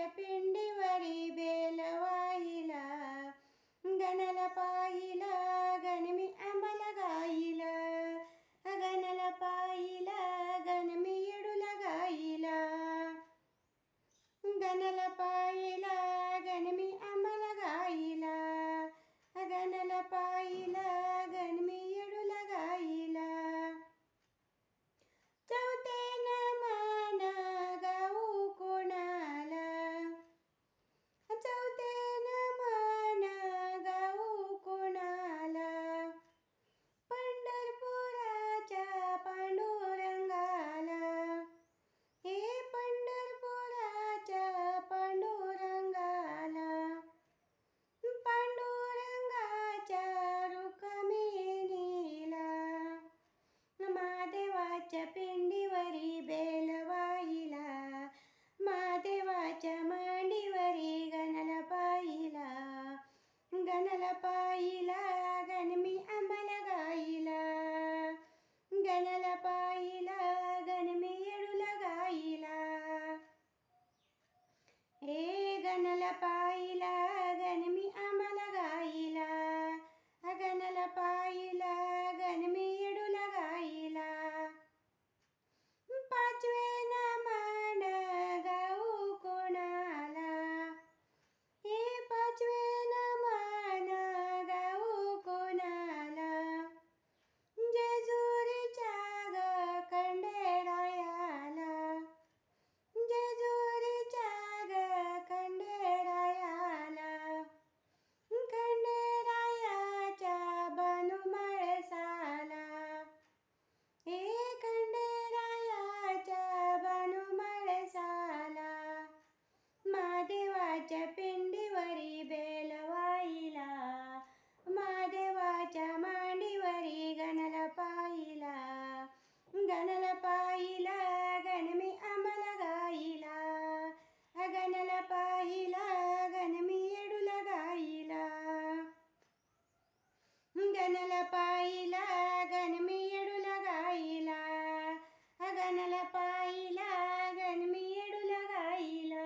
महादेवाच्या पिंडीवरी बेल वाहिला, गणाला पाहिला गणमी आंबाला गाईला, गणाला पाहिला गणमी येडूला गाईला, गणाला पाहिला गणमी आंबाला गाईला, गणाला पाहिला गणमी येडूला गाईला. चौथेन मान गाऊ कोणाला, चौथेन मान गाऊ कोणाला, पंढरपुराच्या पांडुरंगाला, हे पंढरपुराच्या पांडुरंगाला, पांडुरंगाच्या रुक्मिणीला, महादेवाच्या पिंडीवरी बेल वाहिला, महादेवाच्या मांडीवरी गणाला पाहिला, गणाला पाहिला गणमी आंबाला गाईला, गणाला पाहिला गणमी येडूला गाईला, हे गणाला पाहिला गणमी आंबाला गाईला, गणाला पाहिला गणमी येडूला गाईला. पाचवेन मान गाऊ कोणाला, हे पाचवेन मान गाऊ कोणाला, जेजुरीच्या ग खंडेरायाला, जेजुरीच्या ग खंडेरायाला, खंडेरायाच्या बनू मळसाला, हे खंडेरायाच्या बनू मळसाला, महादेवाच्या पिंडीवरी बेल वाहिला, महादेवाच्या मांडीवरी गणाला पाहिला, गणाला पाहिला गणमी आंबाला गाईला, गणाला पाहिला गणमी येडूला गाईला, गणाला पाहिला गणमी येडूला गाईला, गणाला पाहिला गणमी येडूला गाईला.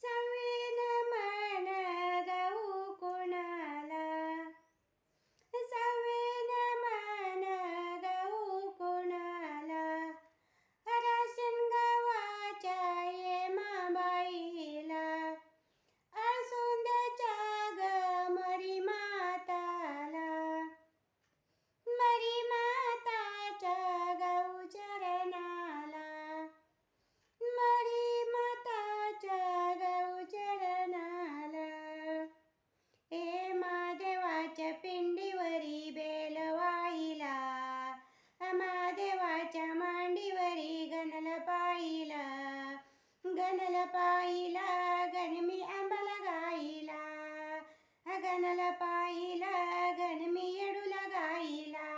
सहावेन मान गाऊ कोणाला, सहावेन मान गाऊ कोणाला, राशन गावाच्या येमाबाईला, आळसुंद्याच्या ग मरी माताला, मरी माताच्या गाऊ चरणाला, मरी माताच्या गाऊ चरणाला, हे महादेवाच्या पिंडीवरी बेल वाहिला, महादेवाच्या मांडीवरी गणाला पाहिला, गणाला पाहिला गणमी आंबाला गाईला, गणाला पाहिला गणमी येडूला गाईला,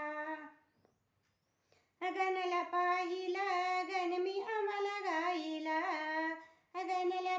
गणाला पाहिला गणमी आंबाला गाईला, गणाला